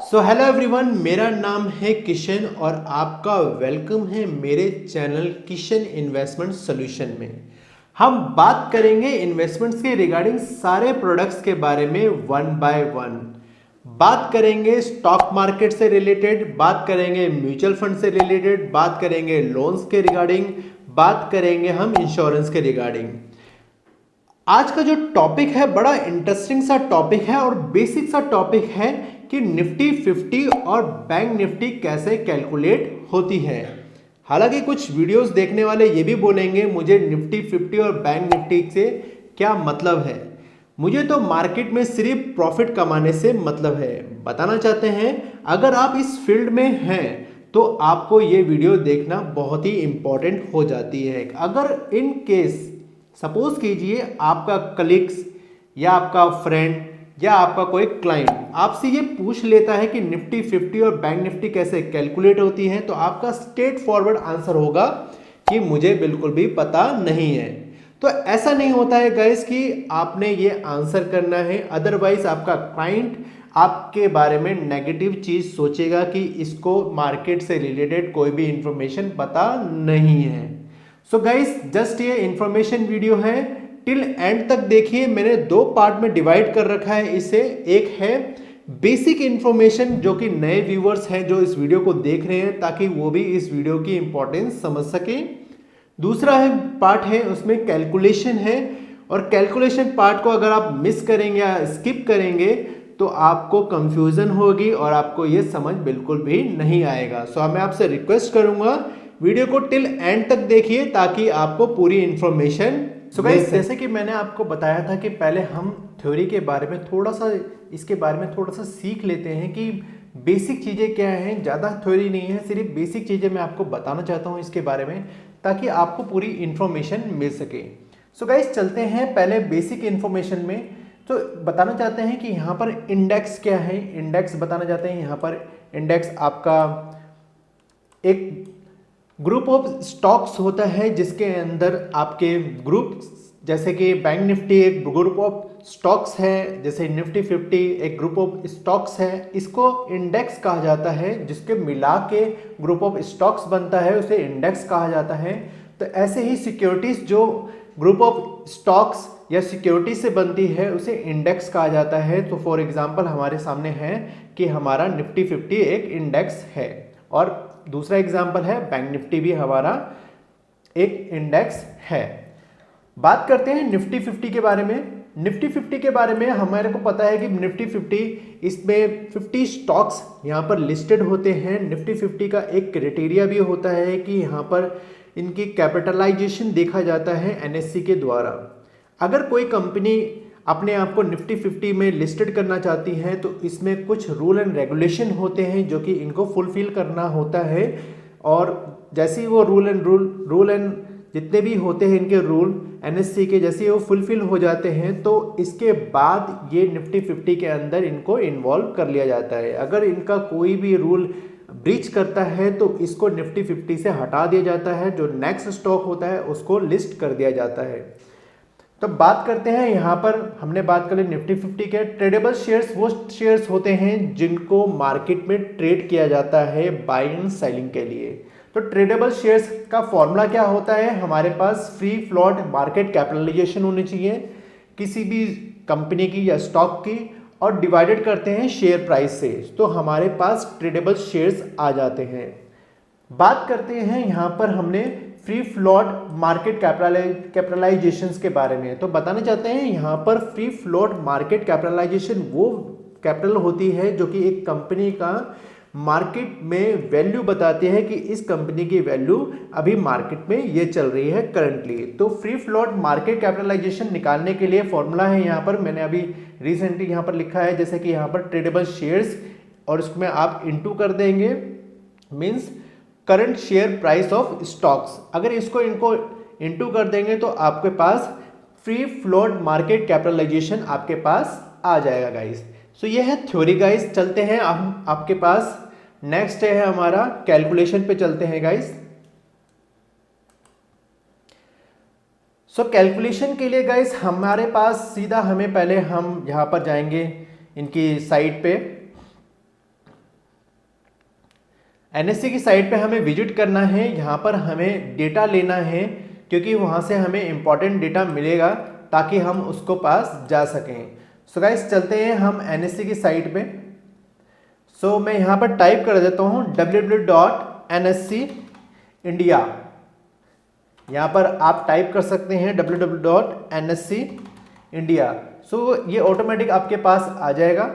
So hello everyone, मेरा नाम है किशन और आपका वेलकम है मेरे चैनल किशन इन्वेस्टमेंट सॉल्यूशन में। हम बात करेंगे इन्वेस्टमेंट्स के रिगार्डिंग सारे प्रोडक्ट्स के बारे में वन बाय वन। बात करेंगे स्टॉक मार्केट से रिलेटेड, बात करेंगे म्यूचुअल फंड से रिलेटेड, बात करेंगे लोन्स के रिगार्डिंग, बात करेंगे हम इंश्योरेंस के रिगार्डिंग। आज का जो टॉपिक है बड़ा इंटरेस्टिंग सा टॉपिक है और बेसिक सा टॉपिक है कि निफ्टी 50 और बैंक निफ्टी कैसे कैलकुलेट होती है। हालांकि कुछ वीडियोस देखने वाले ये भी बोलेंगे मुझे निफ्टी 50 और बैंक निफ्टी से क्या मतलब है। मुझे तो मार्केट में सिर्फ प्रॉफिट कमाने से मतलब है। बताना चाहते हैं अगर आप इस फील्ड में हैं तो आपको ये वीडियो देखना बहुत ही इंपॉर्टेंट हो जाती है। अगर इन केस सपोज कीजिए आपका कलीग्स या आपका फ्रेंड या आपका कोई क्लाइंट आपसे ये पूछ लेता है कि निफ्टी 50 और बैंक निफ्टी कैसे कैलकुलेट होती है, तो आपका स्ट्रेट फॉरवर्ड आंसर होगा कि मुझे बिल्कुल भी पता नहीं है। तो ऐसा नहीं होता है गाइस कि आपने ये आंसर करना है, अदरवाइज आपका क्लाइंट आपके बारे में नेगेटिव चीज सोचेगा कि इसको मार्केट से रिलेटेड कोई भी इंफॉर्मेशन पता नहीं है। सो गाइस जस्ट ये इंफॉर्मेशन वीडियो है, टिल एंड तक देखिए। मैंने दो पार्ट में डिवाइड कर रखा है इसे। एक है बेसिक इंफॉर्मेशन जो कि नए व्यूअर्स हैं जो इस वीडियो को देख रहे हैं ताकि वो भी इस वीडियो की इंपॉर्टेंस समझ सके। दूसरा है पार्ट है उसमें कैलकुलेशन है, और कैलकुलेशन पार्ट को अगर आप मिस करेंगे या स्किप करेंगे तो आपको कंफ्यूजन होगी और आपको ये समझ बिल्कुल भी नहीं आएगा। सो मैं आपसे रिक्वेस्ट करूंगा वीडियो को टिल एंड तक देखिए ताकि आपको पूरी इंफॉर्मेशन। सो गाइस जैसे कि मैंने आपको बताया था कि पहले हम थ्योरी के बारे में थोड़ा सा इसके बारे में थोड़ा सा सीख लेते हैं कि बेसिक चीज़ें क्या हैं। ज़्यादा थ्योरी नहीं है, सिर्फ बेसिक चीज़ें मैं आपको बताना चाहता हूँ इसके बारे में ताकि आपको पूरी इन्फॉर्मेशन मिल सके। सो गाइस चलते हैं पहले बेसिक इन्फॉर्मेशन में। तो बताना चाहते हैं कि यहाँ पर इंडेक्स क्या है। इंडेक्स बताना चाहते हैं यहाँ पर इंडेक्स आपका एक ग्रुप ऑफ स्टॉक्स होता है जिसके अंदर आपके ग्रुप, जैसे कि बैंक निफ्टी एक ग्रुप ऑफ स्टॉक्स है, जैसे निफ्टी 50 एक ग्रुप ऑफ स्टॉक्स है। इसको इंडेक्स कहा जाता है, जिसके मिला के ग्रुप ऑफ स्टॉक्स बनता है उसे इंडेक्स कहा जाता है। तो ऐसे ही सिक्योरिटीज जो ग्रुप ऑफ स्टॉक्स या सिक्योरिटी से बनती है उसे इंडेक्स कहा जाता है। तो फॉर एग्जांपल हमारे सामने है कि हमारा निफ्टी 50 एक इंडेक्स है, और दूसरा एग्जांपल है बैंक निफ्टी भी हमारा एक इंडेक्स है। बात करते हैं निफ्टी 50 के बारे में। निफ्टी 50 के बारे में हमारे को पता है कि निफ्टी 50 इसमें 50 स्टॉक्स यहाँ पर लिस्टेड होते हैं। निफ्टी 50 का एक क्राइटेरिया भी होता है कि यहाँ पर इनकी कैपिटलाइजेशन देखा जाता है एनएससी के द्वारा। अगर कोई कंपनी अपने आप को निफ्टी 50 में लिस्टेड करना चाहती है तो इसमें कुछ रूल एंड रेगुलेशन होते हैं जो कि इनको फुलफिल करना होता है, और जैसे ही वो रूल एंड जितने भी होते हैं इनके रूल एनएससी के जैसे ही वो फुलफिल हो जाते हैं तो इसके बाद ये निफ्टी 50 के अंदर इनको इन्वॉल्व कर लिया जाता है। अगर इनका कोई भी रूल ब्रीच करता है तो इसको निफ्टी 50 से हटा दिया जाता है, जो नेक्स्ट स्टॉक होता है उसको लिस्ट कर दिया जाता है। तो बात करते हैं यहाँ पर हमने बात कर ली निफ्टी 50 के। ट्रेडेबल शेयर्स वो शेयर्स होते हैं जिनको मार्केट में ट्रेड किया जाता है बाइंग एंड सेलिंग के लिए। तो ट्रेडेबल शेयर्स का फॉर्मूला क्या होता है, हमारे पास फ्री फ्लोट मार्केट कैपिटलाइजेशन होनी चाहिए किसी भी कंपनी की या स्टॉक की, और डिवाइडेड करते हैं शेयर प्राइस से, तो हमारे पास ट्रेडेबल शेयर्स आ जाते हैं। बात करते हैं यहाँ पर हमने फ्री फ्लोट मार्केट कैपिटलाइजेशन के बारे में। तो बताना चाहते हैं यहाँ पर फ्री फ्लोट मार्केट कैपिटलाइजेशन वो कैपिटल होती है जो कि एक कंपनी का मार्केट में वैल्यू बताती है कि इस कंपनी की वैल्यू अभी मार्केट में ये चल रही है करंटली। तो फ्री फ्लोट मार्केट कैपिटलाइजेशन निकालने के लिए फॉर्मूला है यहाँ पर, मैंने अभी रिसेंटली यहाँ पर लिखा है, जैसे कि यहाँ पर ट्रेडेबल शेयर्स और उसमें आप इनटू कर देंगे means current share price of stocks. अगर इनको इनटू कर देंगे तो आपके पास फ्री फ्लोट मार्केट कैपिटलाइजेशन आपके पास आ जाएगा गाइस। सो ये है थ्योरी गाइस। चलते हैं हम आपके पास नेक्स्ट है हमारा कैलकुलेशन पे चलते हैं गाइस। सो कैलकुलेशन के लिए गाइस हमारे पास सीधा हमें पहले हम यहाँ पर जाएंगे इनकी साइट पे। एनएससी की साइट पे हमें विजिट करना है, यहाँ पर हमें डेटा लेना है क्योंकि वहाँ से हमें इम्पॉर्टेंट डेटा मिलेगा ताकि हम उसको पास जा सकें। सो गाइस चलते हैं हम एनएससी की साइट पे। सो मैं यहाँ पर टाइप कर देता हूँ www.nsc.india। यहाँ पर आप टाइप कर सकते हैं www.nsc.india। सो ये ऑटोमेटिक आपके पास आ जाएगा।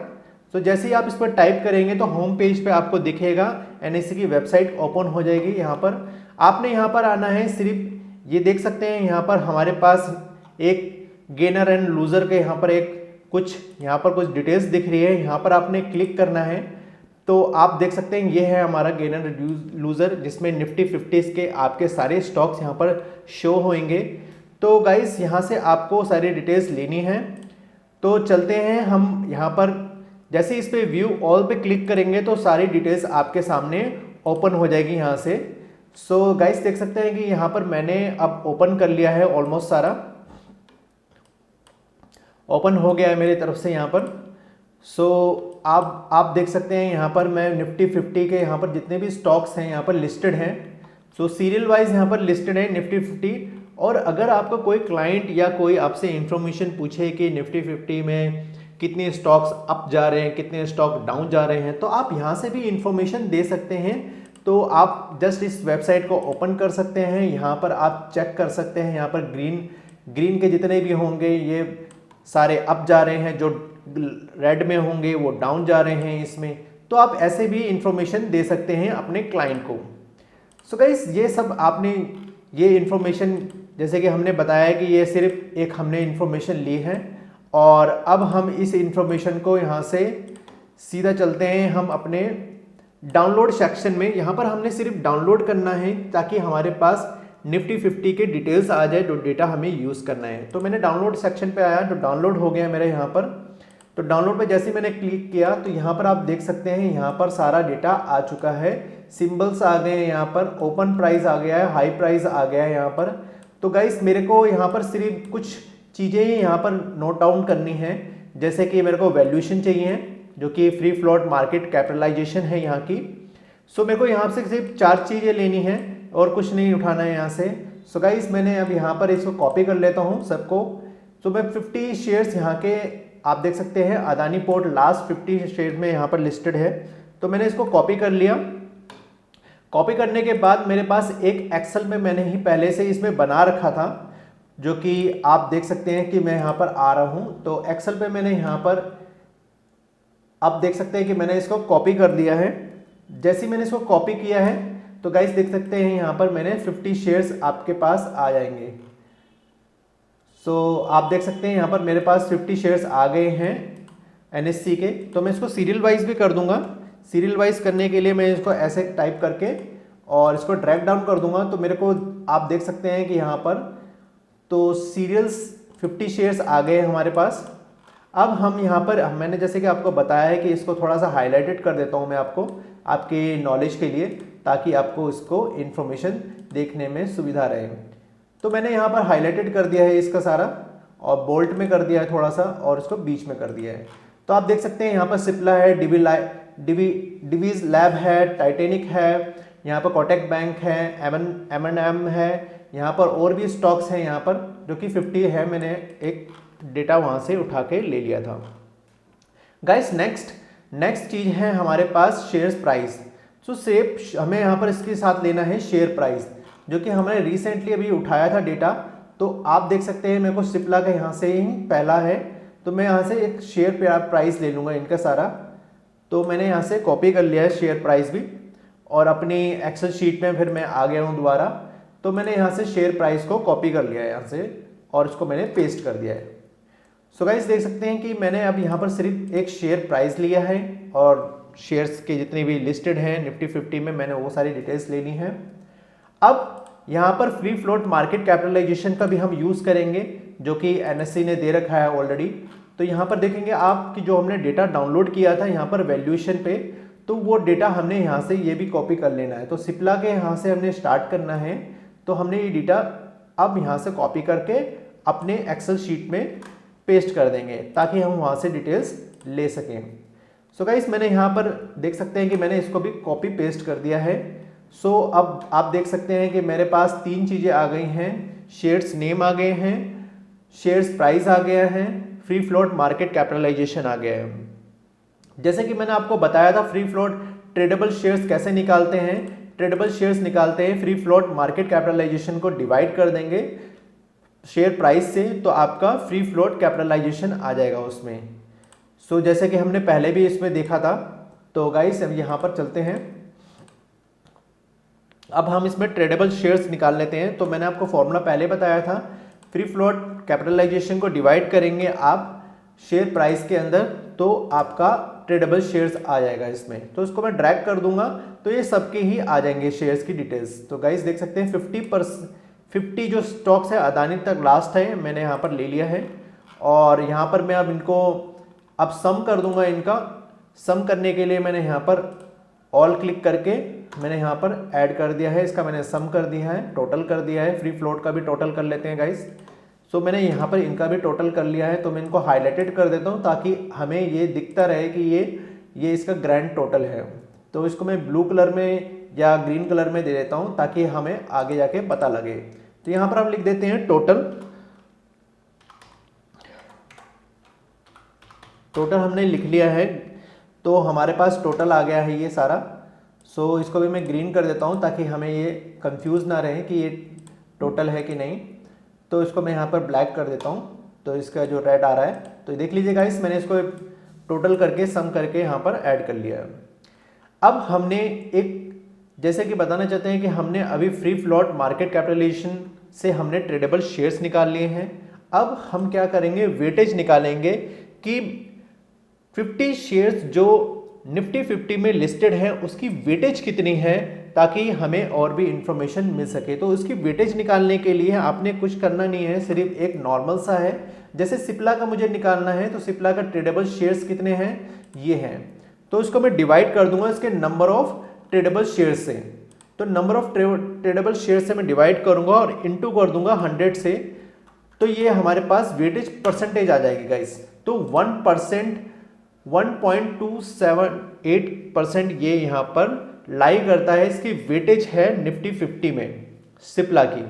तो जैसे ही आप इस पर टाइप करेंगे तो होम पेज पे आपको दिखेगा, एनएससी की वेबसाइट ओपन हो जाएगी। यहाँ पर आपने यहाँ पर आना है, सिर्फ ये देख सकते हैं यहाँ पर हमारे पास एक गेनर एंड लूजर के यहाँ पर यहाँ पर कुछ डिटेल्स दिख रही है, यहाँ पर आपने क्लिक करना है। तो आप देख सकते हैं ये है हमारा गेनर लूजर जिसमें निफ्टी 50 के आपके सारे स्टॉक्स यहाँ पर शो होंगे। तो गाइस यहाँ से आपको सारी डिटेल्स लेनी है। तो चलते हैं हम यहाँ पर, जैसे इस पे व्यू ऑल पे क्लिक करेंगे तो सारी डिटेल्स आपके सामने ओपन हो जाएगी यहाँ से। सो गाइस देख सकते हैं कि यहाँ पर मैंने अब ओपन कर लिया है, ऑलमोस्ट सारा ओपन हो गया है मेरी तरफ से यहाँ पर। सो आप देख सकते हैं यहाँ पर मैं निफ्टी 50 के यहाँ पर जितने भी स्टॉक्स हैं यहाँ पर लिस्टेड हैं। सो सीरियल वाइज यहाँ पर लिस्टेड है निफ्टी 50। और अगर आपका कोई क्लाइंट या कोई आपसे इंफॉर्मेशन पूछे कि निफ्टी 50 में कितने स्टॉक्स अप जा रहे हैं, कितने स्टॉक डाउन जा रहे हैं, तो आप यहाँ से भी इंफॉर्मेशन दे सकते हैं। तो आप जस्ट इस वेबसाइट को ओपन कर सकते हैं, यहाँ पर आप चेक कर सकते हैं। यहाँ पर ग्रीन के जितने भी होंगे ये सारे अप जा रहे हैं, जो रेड में होंगे वो डाउन जा रहे हैं इसमें। तो आप ऐसे भी इंफॉर्मेशन दे सकते हैं अपने क्लाइंट को। सो गाइस ये सब आपने ये इंफॉर्मेशन, जैसे कि हमने बताया कि ये सिर्फ एक हमने इंफॉर्मेशन ली है, और अब हम इस इंफॉर्मेशन को यहाँ से सीधा चलते हैं हम अपने डाउनलोड सेक्शन में। यहाँ पर हमने सिर्फ डाउनलोड करना है ताकि हमारे पास निफ्टी 50 के डिटेल्स आ जाए जो डेटा हमें यूज़ करना है। तो मैंने डाउनलोड सेक्शन पे आया, जो डाउनलोड हो गया मेरे यहाँ पर। तो डाउनलोड पे जैसे मैंने क्लिक किया तो यहाँ पर आप देख सकते हैं यहाँ पर सारा डेटा आ चुका है, सिंबल्स आ गए हैं, यहाँ पर ओपन प्राइस आ गया है, हाई प्राइस आ गया है यहाँ पर। तो गाइस मेरे को यहाँ पर सिर्फ कुछ चीज़ें यहाँ पर नोट डाउन करनी है, जैसे कि मेरे को वैल्यूएशन चाहिए जो कि फ्री फ्लोट मार्केट कैपिटलाइजेशन है यहाँ की। सो मेरे को यहाँ से सिर्फ 4 चीज़ें लेनी है और कुछ नहीं उठाना है यहाँ से। सो गाइस मैंने अब यहाँ पर इसको कॉपी कर लेता हूँ सबको। तो मैं 50 शेयर्स यहाँ के आप देख सकते हैं अदानी पोर्ट लास्ट 50 शेयर में यहाँ पर लिस्टेड है। तो मैंने इसको कॉपी कर लिया। कॉपी करने के बाद मेरे पास एक एक्सेल में मैंने ही पहले से इसमें बना रखा था, जो कि आप देख सकते हैं कि मैं यहाँ पर आ रहा हूँ। तो एक्सेल पे मैंने यहाँ पर आप देख सकते हैं कि मैंने इसको कॉपी कर दिया है। जैसे ही मैंने इसको कॉपी किया है तो गाइस देख सकते हैं यहाँ पर मैंने 50 शेयर्स आपके पास आ जाएंगे। सो आप देख सकते हैं यहाँ पर मेरे पास 50 शेयर्स आ गए हैं एनएससी के। तो मैं इसको सीरियल वाइज भी कर दूंगा। सीरियल वाइज करने के लिए मैं इसको ऐसे टाइप करके और इसको ड्रैग डाउन कर दूंगा। तो मेरे को आप देख सकते हैं कि यहाँ पर तो सीरियल्स 50 शेयर्स आ गए हमारे पास। अब हम यहाँ पर मैंने जैसे कि आपको बताया है कि इसको थोड़ा सा हाईलाइटेड कर देता हूँ मैं आपको, आपके नॉलेज के लिए, ताकि आपको इसको इन्फॉर्मेशन देखने में सुविधा रहे। तो मैंने यहाँ पर हाईलाइटेड कर दिया है इसका सारा, और बोल्ट में कर दिया है थोड़ा सा, और इसको बीच में कर दिया है। तो आप देख सकते हैं यहाँ पर सिप्ला है, डिवीज लैब है, टाइटेनिक है, यहाँ पर कोटक बैंक है, M&M है, यहाँ पर और भी स्टॉक्स हैं यहाँ पर जो कि 50 है। मैंने एक डेटा वहाँ से उठा के ले लिया था। गाइस नेक्स्ट चीज़ है हमारे पास शेयर्स प्राइस। सो सिर्फ हमें यहाँ पर इसके साथ लेना है शेयर प्राइस, जो कि हमने रिसेंटली अभी उठाया था डेटा। तो आप देख सकते हैं मेरे को सिप्ला का यहाँ से ही पहला है, तो मैं यहाँ से एक शेयर प्राइस ले लूँगा इनका सारा। तो मैंने यहाँ से कॉपी कर लिया है शेयर प्राइस भी, और अपनी एक्सेल शीट में फिर मैं आ गया हूँ दोबारा। तो मैंने यहाँ से शेयर प्राइस को कॉपी कर लिया है यहाँ से, और इसको मैंने पेस्ट कर दिया है। सो गाइस देख सकते हैं कि मैंने अब यहाँ पर सिर्फ एक शेयर प्राइस लिया है, और शेयर्स के जितने भी लिस्टेड हैं निफ्टी 50 में मैंने वो सारी डिटेल्स लेनी है। अब यहाँ पर फ्री फ्लोट मार्केट कैपिटलाइजेशन का भी हम यूज़ करेंगे, जो कि एनएससी ने दे रखा है ऑलरेडी। तो यहाँ पर देखेंगे आप कि जो हमने डेटा डाउनलोड किया था यहाँ पर वैल्यूएशन पे, तो वो डेटा हमने यहाँ से ये भी कॉपी कर लेना है। तो सिप्ला के यहाँ से हमने स्टार्ट करना है। तो हमने ये डेटा अब यहाँ से कॉपी करके अपने एक्सेल शीट में पेस्ट कर देंगे ताकि हम वहाँ से डिटेल्स ले सकें। सो गाइस मैंने यहाँ पर देख सकते हैं कि मैंने इसको भी कॉपी पेस्ट कर दिया है। सो अब आप देख सकते हैं कि मेरे पास तीन चीज़ें आ गई हैं, शेयर्स नेम आ गए हैं, शेयर्स प्राइस आ गया है, फ्री फ्लोट मार्केट कैपिटलाइजेशन आ गया है। जैसे कि मैंने आपको बताया था फ्री फ्लोट ट्रेडेबल शेयर्स कैसे निकालते हैं। ट्रेडेबल शेयर्स निकालते हैं फ्री फ्लोट मार्केट कैपिटलाइजेशन को डिवाइड कर देंगे शेयर प्राइस से, तो आपका फ्री फ्लोट कैपिटलाइजेशन आ जाएगा उसमें। सो जैसे कि हमने पहले भी इसमें देखा था। तो गाइस अब यहाँ पर चलते हैं, अब हम इसमें ट्रेडेबल शेयर्स निकाल लेते हैं। तो मैंने आपको फॉर्मूला पहले बताया था, फ्री फ्लोट कैपिटलाइजेशन को डिवाइड करेंगे आप शेयर प्राइस के अंदर, तो आपका ट्रेडेबल शेयर्स आ जाएगा इसमें। तो इसको मैं ड्रैग कर दूंगा तो ये सबके ही आ जाएंगे शेयर्स की डिटेल्स। तो गाइस देख सकते हैं 50 जो स्टॉक्स है अदानी तक लास्ट है, मैंने यहाँ पर ले लिया है। और यहाँ पर मैं अब इनको अब सम कर दूंगा। इनका सम करने के लिए मैंने यहाँ पर ऑल क्लिक करके मैंने यहाँ पर ऐड कर दिया है, इसका मैंने सम कर दिया है, टोटल कर दिया है। फ्री फ्लोट का भी टोटल कर लेते हैं गाइस। सो मैंने यहाँ पर इनका भी टोटल कर लिया है, तो मैं इनको हाईलाइटेड कर देता हूँ ताकि हमें ये दिखता रहे कि ये इसका ग्रैंड टोटल है। तो इसको मैं ब्लू कलर में या ग्रीन कलर में दे देता हूँ ताकि हमें आगे जाके पता लगे। तो यहाँ पर हम लिख देते हैं टोटल हमने लिख लिया है, तो हमारे पास टोटल आ गया है ये सारा। सो इसको भी मैं ग्रीन कर देता हूँ ताकि हमें ये कंफ्यूज ना रहे कि ये टोटल है कि नहीं। तो इसको मैं यहाँ पर ब्लैक कर देता हूँ, तो इसका जो रेड आ रहा है, तो देख लीजिए गाइस मैंने इसको टोटल करके सम करके यहाँ पर ऐड कर लिया है। अब हमने एक जैसे कि बताना चाहते हैं कि हमने अभी फ्री फ्लोट मार्केट कैपिटलाइजेशन से हमने ट्रेडेबल शेयर्स निकाल लिए हैं। अब हम क्या करेंगे, वेटेज निकालेंगे कि 50 शेयर्स जो निफ्टी 50 में लिस्टेड है उसकी वेटेज कितनी है, ताकि हमें और भी इंफॉर्मेशन मिल सके। तो उसकी वेटेज निकालने के लिए आपने कुछ करना नहीं है, सिर्फ एक नॉर्मल सा है। जैसे सिप्ला का मुझे निकालना है, तो सिप्ला का ट्रेडेबल शेयर्स कितने हैं, ये हैं। तो इसको मैं डिवाइड कर दूंगा इसके नंबर ऑफ ट्रेडेबल शेयर्स से। तो नंबर ऑफ ट्रेडेबल शेयर्स से मैं डिवाइड करूंगा और इनटू कर दूंगा 100 से, तो ये हमारे पास वेटेज परसेंटेज आ जाएगी गाइस। तो 1% 1.278% ये यहाँ पर लाई करता है, इसकी वेटेज है निफ्टी 50 में सिप्ला की।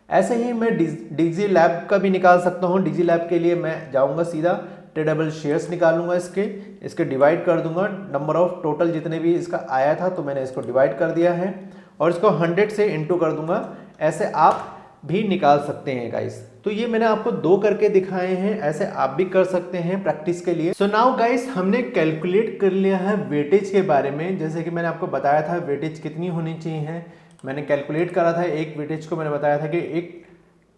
ऐसे ही मैं डिजी लैब का भी निकाल सकता हूँ। डिजी लैब के लिए मैं जाऊँगा सीधा ट्रेडेबल शेयर्स निकालूंगा, इसके डिवाइड कर दूंगा नंबर ऑफ टोटल जितने भी इसका आया था, तो मैंने इसको डिवाइड कर दिया है और इसको 100 से इंटू कर दूंगा। ऐसे आप भी निकाल सकते हैं गाइस। तो ये मैंने आपको 2 करके दिखाए हैं, ऐसे आप भी कर सकते हैं प्रैक्टिस के लिए। सो नाउ गाइस हमने कैलकुलेट कर लिया है वेटेज के बारे में। जैसे कि मैंने आपको बताया था वेटेज कितनी होनी चाहिए, मैंने कैलकुलेट करा था। एक वेटेज को मैंने बताया था कि एक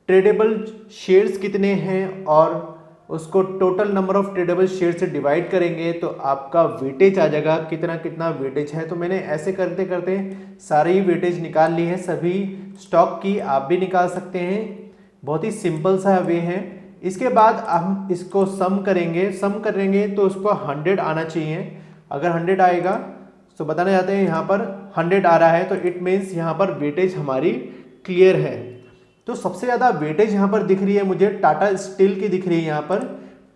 ट्रेडेबल शेयर्स कितने हैं और उसको total number of tradable share से डिवाइड करेंगे तो आपका वेटेज आ जाएगा, कितना कितना वेटेज है। तो मैंने ऐसे करते करते सारी ही निकाल ली है सभी स्टॉक की, आप भी निकाल सकते हैं। बहुत ही सिंपल सा वे है। इसके बाद हम इसको सम करेंगे तो उसको 100 आना चाहिए। अगर 100 आएगा तो बताना चाहते हैं यहाँ पर 100 आ रहा है, तो इट मीन्स यहाँ पर वेटेज हमारी क्लियर है। तो सबसे ज़्यादा वेटेज यहाँ पर दिख रही है मुझे टाटा स्टील की दिख रही है यहाँ पर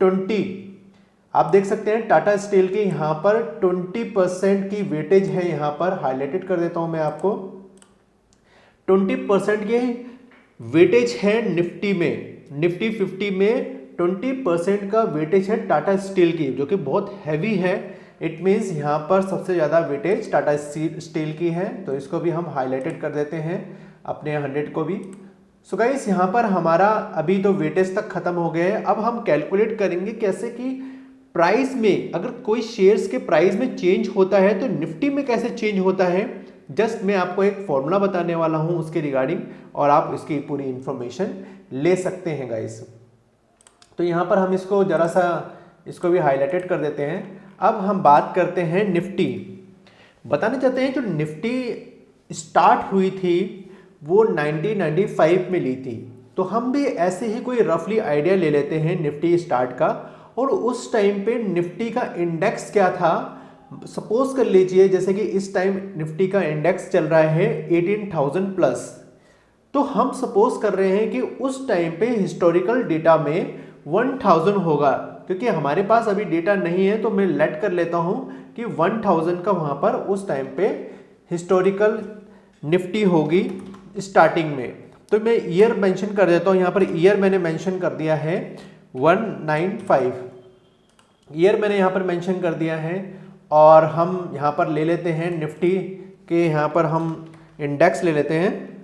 20। आप देख सकते हैं टाटा स्टील की यहाँ पर 20% की वेटेज है। यहाँ पर हाईलाइटेड कर देता हूँ मैं आपको, 20% की वेटेज है निफ्टी में। निफ्टी 50 में 20% का वेटेज है टाटा स्टील की, जो कि बहुत हैवी है। इट मीन्स यहाँ पर सबसे ज़्यादा वेटेज टाटा स्टील की है। तो इसको भी हम हाईलाइटेड कर देते हैं अपने 100 को भी। सो गाइस यहाँ पर हमारा अभी तो वेटेज तक खत्म हो गया है। अब हम कैलकुलेट करेंगे कैसे कि प्राइस में अगर कोई शेयर्स के प्राइस में चेंज होता है तो निफ्टी में कैसे चेंज होता है। जस्ट मैं आपको एक फॉर्मूला बताने वाला हूँ उसके रिगार्डिंग, और आप इसकी पूरी इंफॉर्मेशन ले सकते हैं गाइस। तो यहाँ पर हम इसको जरा सा इसको भी हाईलाइटेड कर देते हैं। अब हम बात करते हैं निफ्टी। बताना चाहते हैं जो निफ्टी स्टार्ट हुई थी वो 1995 में ली थी। तो हम भी ऐसे ही कोई रफली आइडिया ले लेते हैं निफ्टी स्टार्ट का, और उस टाइम पे निफ्टी का इंडेक्स क्या था। सपोज कर लीजिए जैसे कि इस टाइम निफ्टी का इंडेक्स चल रहा है 18,000 प्लस। तो हम सपोज कर रहे हैं कि उस टाइम पे हिस्टोरिकल डेटा में 1000 होगा क्योंकि हमारे पास अभी डेटा नहीं है, तो मैं लेट कर लेता हूं कि 1000 का वहां पर उस टाइम पे हिस्टोरिकल निफ्टी होगी स्टार्टिंग में। तो मैं ईयर मेंशन कर देता हूं, यहां पर ईयर मैंने मेंशन कर दिया है 195, ईयर मैंने यहां पर मेंशन कर दिया है। और हम यहां पर ले लेते हैं निफ्टी के, यहां पर हम इंडेक्स ले लेते हैं।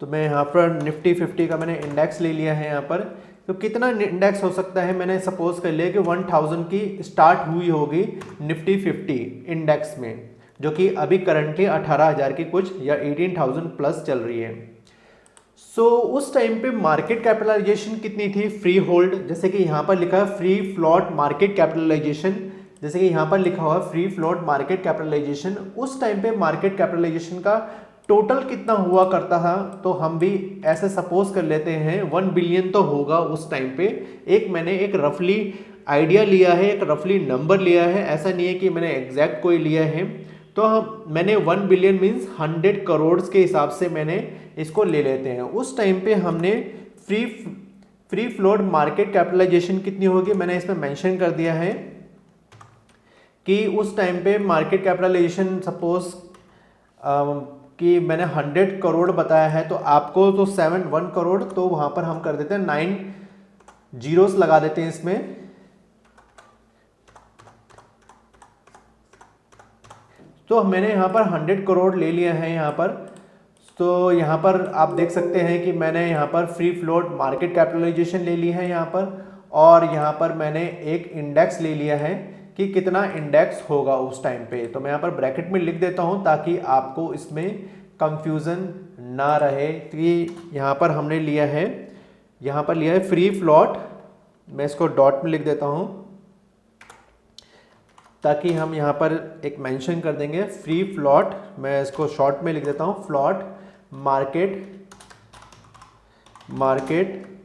तो मैं यहाँ पर निफ्टी 50 का मैंने इंडेक्स ले लिया है यहाँ पर। तो कितना इंडेक्स हो सकता है, मैंने सपोज कर लिया कि 1000 की स्टार्ट हुई होगी निफ्टी 50 इंडेक्स में, जो कि अभी करंटली 18,000 की कुछ या 18,000 प्लस चल रही है। उस टाइम पे मार्केट कैपिटलाइजेशन कितनी थी फ्री होल्ड, जैसे कि यहाँ पर लिखा है फ्री फ्लोट मार्केट कैपिटलाइजेशन, जैसे कि यहाँ पर लिखा हुआ है फ्री फ्लोट मार्केट कैपिटलाइजेशन। उस टाइम पे मार्केट कैपिटलाइजेशन का टोटल कितना हुआ करता था, तो हम भी ऐसे सपोज कर लेते हैं 1 बिलियन तो होगा उस टाइम पे। मैंने एक रफली आइडिया लिया है, एक रफली नंबर लिया है, ऐसा नहीं है कि मैंने एग्जैक्ट कोई लिया है। तो मैंने 1 बिलियन मीन्स 100 करोड़ के हिसाब से मैंने इसको ले लेते हैं। उस टाइम पे हमने फ्री फ्लोट मार्केट कैपिटलाइजेशन कितनी होगी, मैंने इसमें मेंशन कर दिया है कि उस टाइम पे मार्केट कैपिटलाइजेशन सपोज कि मैंने 100 करोड़ बताया है, तो आपको तो 1 करोड़, तो वहां पर हम कर देते हैं 9 जीरोस लगा देते हैं इसमें। तो मैंने यहां पर 100 करोड़ ले लिया है यहां पर। तो यहां पर आप देख सकते हैं कि मैंने यहां पर फ्री फ्लोट मार्केट कैपिटलाइजेशन ले ली है यहां पर, और यहां पर मैंने एक इंडेक्स ले लिया है कि कितना इंडेक्स होगा उस टाइम पे। तो मैं यहाँ पर ब्रैकेट में लिख देता हूँ ताकि आपको इसमें कंफ्यूजन ना रहे कि यहाँ पर हमने लिया है, यहाँ पर लिया है फ्री फ्लोट, मैं इसको डॉट में लिख देता हूँ ताकि हम यहाँ पर एक मेंशन कर देंगे फ्री फ्लोट, मैं इसको शॉर्ट में लिख देता हूँ फ्लोट मार्केट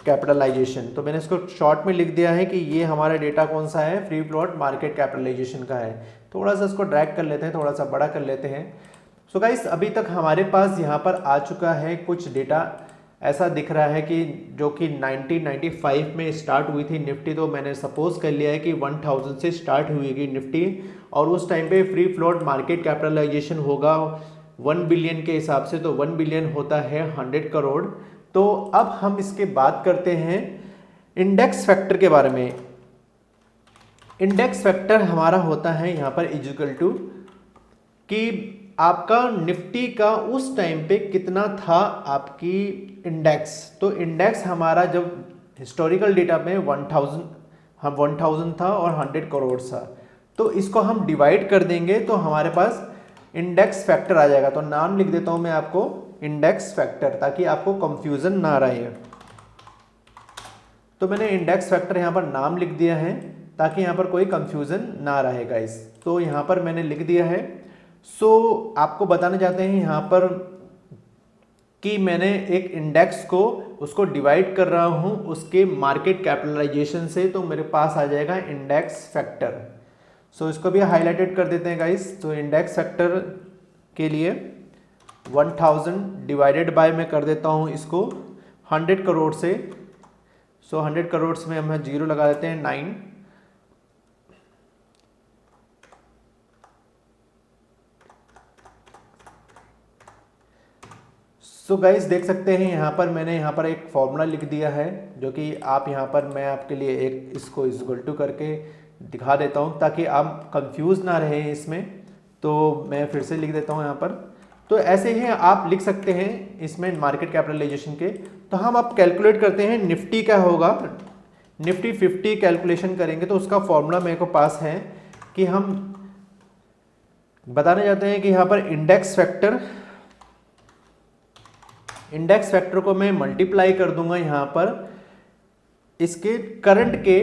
कैपिटलाइजेशन। तो मैंने इसको शॉर्ट में लिख दिया है कि ये हमारा डेटा कौन सा है, फ्री फ्लोट मार्केट कैपिटलाइजेशन का है। थोड़ा सा इसको ड्रैग कर लेते हैं, थोड़ा सा बड़ा कर लेते हैं। सो गाइस, अभी तक हमारे पास यहाँ पर आ चुका है कुछ डेटा, ऐसा दिख रहा है कि जो कि 1995 में स्टार्ट हुई थी निफ्टी। तो मैंने सपोज कर लिया है कि 1000 से स्टार्ट हुई निफ्टी, और उस टाइम पे फ्री फ्लोट मार्केट कैपिटलाइजेशन होगा 1 बिलियन के हिसाब से। तो 1 बिलियन होता है 100 करोड़। तो अब हम इसके बात करते हैं इंडेक्स फैक्टर के बारे में। इंडेक्स फैक्टर हमारा होता है यहाँ पर इक्वल टू कि आपका निफ्टी का उस टाइम पे कितना था आपकी इंडेक्स। तो इंडेक्स हमारा जब हिस्टोरिकल डेटा में 1000 था और 100 करोड़ था, तो इसको हम डिवाइड कर देंगे तो हमारे पास इंडेक्स फैक्टर आ जाएगा। तो नाम लिख देता हूं मैं आपको इंडेक्स फैक्टर, ताकि आपको कंफ्यूजन ना रहे। तो मैंने इंडेक्स फैक्टर यहां पर नाम लिख दिया है ताकि यहां पर कोई कंफ्यूजन ना रहे गाइस। तो यहां पर मैंने लिख दिया है। आपको बताना चाहते हैं यहाँ पर कि मैंने एक इंडेक्स को उसको डिवाइड कर रहा हूँ उसके मार्केट कैपिटलाइजेशन से, तो मेरे पास आ जाएगा इंडेक्स फैक्टर। इसको भी हाईलाइटेड कर देते हैं गाइस। तो इंडेक्स फैक्टर के लिए 1000 डिवाइडेड बाय मैं कर देता हूँ इसको 100 करोड़ से। 100 करोड़ में हम 0 लगा देते हैं 9। गाइस देख सकते हैं यहाँ पर मैंने यहाँ पर एक फॉर्मूला लिख दिया है, जो कि आप यहाँ पर मैं आपके लिए एक इसको इक्वल टू करके दिखा देता हूँ ताकि आप कंफ्यूज ना रहे इसमें। तो मैं फिर से लिख देता हूँ यहाँ पर। तो ऐसे ही आप लिख सकते हैं इसमें मार्केट कैपिटलाइजेशन के। तो हम अब कैलकुलेट करते हैं निफ्टी क्या होगा। निफ्टी 50 कैलकुलेशन करेंगे तो उसका फॉर्मूला मेरे को पास है कि हम बताने जाते हैं कि यहाँ पर इंडेक्स फैक्टर को मैं मल्टीप्लाई कर दूंगा यहाँ पर इसके करंट के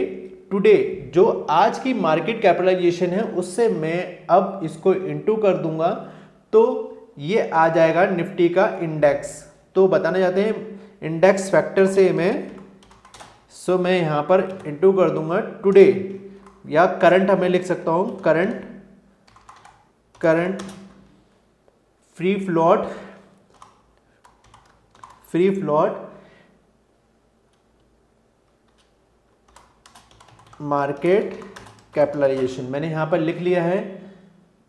टुडे जो आज की मार्केट कैपिटलाइजेशन है उससे मैं अब इसको इनटू कर दूंगा, तो ये आ जाएगा निफ्टी का इंडेक्स। तो बताने जाते हैं इंडेक्स फैक्टर से मैं यहाँ पर इनटू कर दूंगा टुडे, या करंट हमें लिख सकता हूँ current free float market capitalisation मैंने यहाँ पर लिख लिया है।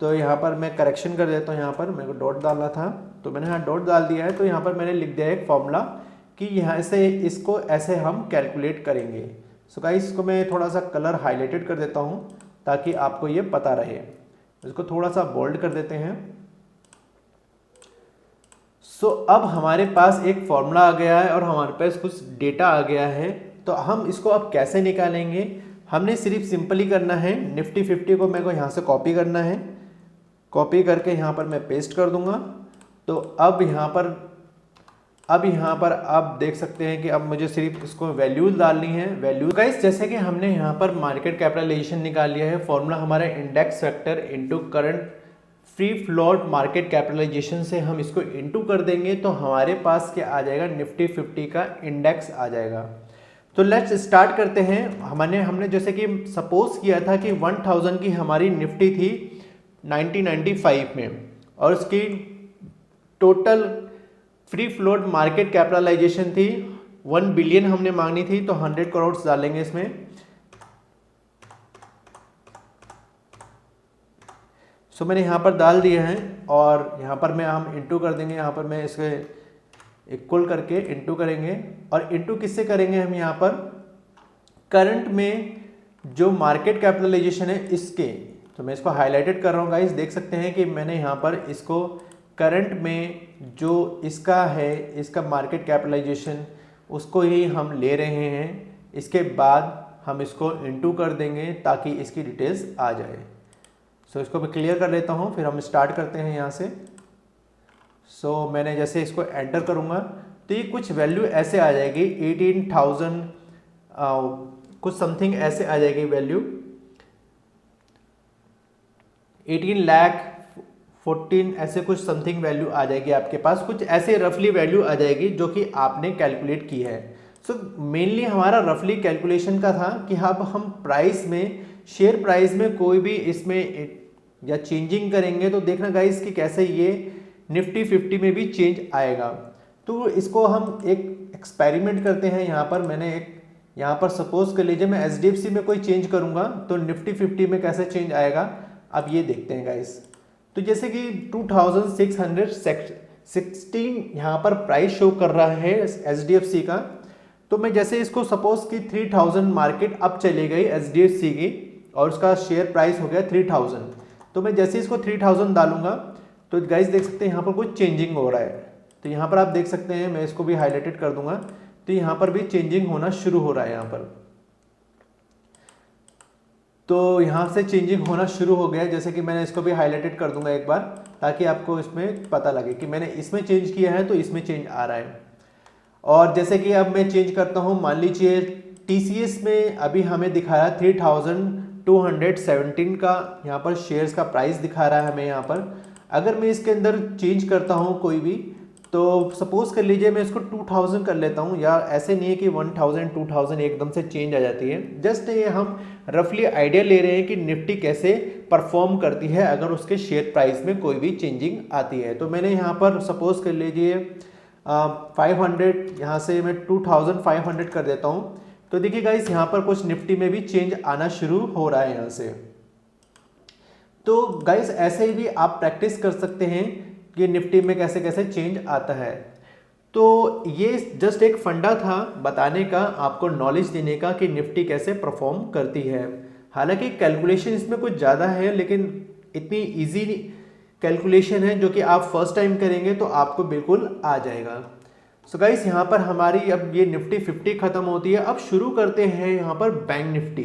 तो यहाँ पर मैं करेक्शन कर देता हूँ, यहाँ पर मेरे को डॉट डालना था तो मैंने यहाँ डॉट डाल दिया है। तो यहाँ पर मैंने लिख दिया है एक फॉर्मूला कि यहाँ से इसको ऐसे हम कैलकुलेट करेंगे। सो गाइस इसको मैं थोड़ा सा कलर हाईलाइटेड कर देता हूँ ताकि आपको ये पता रहे। इसको थोड़ा सा बोल्ड कर देते हैं। सो अब हमारे पास एक फॉर्मूला आ गया है और हमारे पास कुछ डेटा आ गया है। तो हम इसको अब कैसे निकालेंगे, हमने सिर्फ सिंपली करना है निफ्टी 50 को मेरे को यहाँ से कॉपी करना है। कॉपी करके यहाँ पर मैं पेस्ट कर दूंगा। तो अब यहाँ पर आप देख सकते हैं कि अब मुझे सिर्फ इसको वैल्यूज डालनी है। वैल्यू गाइस जैसे कि हमने यहाँ पर मार्केट कैपिटलाइजेशन निकाल लिया है, फॉर्मूला हमारा index factor into current free float market capitalisation से हम इसको इनटू कर देंगे तो हमारे पास क्या आ जाएगा, निफ्टी 50 का इंडेक्स आ जाएगा। तो लेट्स स्टार्ट करते हैं। हमने जैसे कि सपोज किया था कि 1000 की हमारी निफ्टी थी 1995 में और उसकी total free float market capitalisation थी 1 बिलियन हमने मांगनी थी। तो 100 करोड़ डालेंगे इसमें। सो मैंने यहाँ पर डाल दिया है और यहाँ पर हम इंटू कर देंगे। यहाँ पर मैं इसके इक्वल करके इंटू करेंगे और इंटू किससे करेंगे हम, यहाँ पर करंट में जो मार्केट कैपिटलाइजेशन है इसके। तो मैं इसको हाईलाइटेड कर रहा हूँ गाइस, देख सकते हैं कि मैंने यहाँ पर इसको करंट में जो इसका है इसका मार्केट कैपिटलाइजेशन उसको ही हम ले रहे हैं। इसके बाद हम इसको इंटू कर देंगे ताकि इसकी डिटेल्स आ जाए। सो इसको मैं क्लियर कर लेता हूँ, फिर हम स्टार्ट करते हैं यहाँ से। सो मैंने जैसे इसको एंटर करूँगा तो ये कुछ वैल्यू ऐसे आ जाएगी 18,000 कुछ समथिंग ऐसे आ जाएगी वैल्यू 18 लाख 14 ऐसे कुछ समथिंग वैल्यू आ जाएगी आपके पास। कुछ ऐसे रफली वैल्यू आ जाएगी जो कि आपने कैलकुलेट की है। सो मेनली हमारा रफली कैलकुलेशन का था कि अब हम प्राइस में शेयर प्राइस में कोई भी इसमें या चेंजिंग करेंगे तो देखना गाइस कि कैसे ये निफ्टी 50 में भी चेंज आएगा। तो इसको हम एक एक्सपेरिमेंट करते हैं। यहाँ पर मैंने एक यहाँ पर सपोज कर लीजिए मैं HDFC में कोई चेंज करूँगा तो निफ्टी 50 में कैसे चेंज आएगा अब ये देखते हैं गाइस। तो जैसे कि 2616 यहाँ पर प्राइस शो कर रहा है HDFC का। तो मैं जैसे इसको सपोज कि 3000 मार्केट अब चली गई HDFC की और उसका शेयर प्राइस हो गया 3000। तो मैं जैसे इसको 3000 डालूंगा तो गाइस देख सकते हैं यहाँ पर कुछ चेंजिंग हो रहा है। तो यहाँ पर आप देख सकते हैं, मैं इसको भी हाईलाइटेड कर दूंगा तो यहाँ पर भी चेंजिंग होना शुरू हो रहा है यहाँ पर। तो यहाँ से चेंजिंग होना शुरू हो गया। जैसे कि मैंने इसको भी हाईलाइटेड कर दूंगा एक बार ताकि आपको इसमें पता लगे कि मैंने इसमें चेंज किया है तो इसमें चेंज आ रहा है। और जैसे कि अब मैं चेंज करता हूँ, मान लीजिए TCS में अभी हमें दिखाया 3217 का यहाँ पर शेयर्स का प्राइस दिखा रहा है हमें यहाँ पर। अगर मैं इसके अंदर चेंज करता हूँ कोई भी तो सपोज कर लीजिए मैं इसको 2000 कर लेता हूँ, या ऐसे नहीं है कि 1000 2000 एकदम से चेंज आ जाती है। जस्ट ये हम रफली आइडिया ले रहे हैं कि निफ्टी कैसे परफॉर्म करती है अगर उसके शेयर प्राइस में कोई भी चेंजिंग आती है। तो मैंने यहाँ पर सपोज कर लीजिए 500, यहाँ से मैं 2500 कर देता हूँ। तो देखिए गाइस यहाँ पर कुछ निफ्टी में भी चेंज आना शुरू हो रहा है यहाँ से। तो गाइस ऐसे ही भी आप प्रैक्टिस कर सकते हैं कि निफ्टी में कैसे कैसे चेंज आता है। तो ये जस्ट एक फंडा था बताने का, आपको नॉलेज देने का कि निफ्टी कैसे परफॉर्म करती है। हालांकि कैलकुलेशन इसमें कुछ ज़्यादा है लेकिन इतनी इजी कैलकुलेशन है जो कि आप फर्स्ट टाइम करेंगे तो आपको बिल्कुल आ जाएगा। सो गाइस यहाँ पर हमारी अब ये निफ्टी 50 खत्म होती है। अब शुरू करते हैं यहाँ पर बैंक निफ्टी।